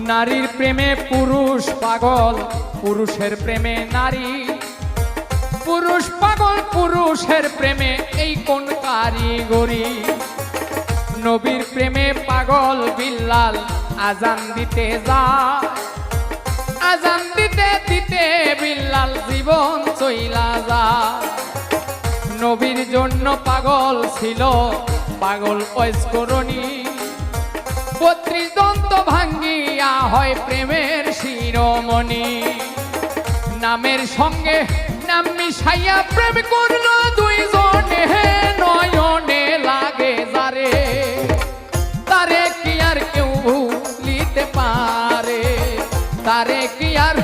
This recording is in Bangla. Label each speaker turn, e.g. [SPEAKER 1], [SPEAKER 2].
[SPEAKER 1] নারীর প্রেমে পুরুষ পাগল, পুরুষের প্রেমে নারী। পুরুষ পাগল পুরুষের প্রেমে, এই কোন কারিগরি। নবীর প্রেমে পাগল বিল্লাল, আজান দিতে যায়। আজান দিতে দিতে বিল্লাল জীবন চইলা যায়। নবীর জন্য পাগল ছিল পাগল ঐস্করণী। 32 দন্ত ভাঙ্গিয়া হয় প্রেমের শিরোমণি। নামের সঙ্গে নাম মিশাইয়া প্রেম করলো দুইজনে, নয়নে লাগে যারে, তারে কি আর কেউ ভুলিতে পারে, তারে কি আর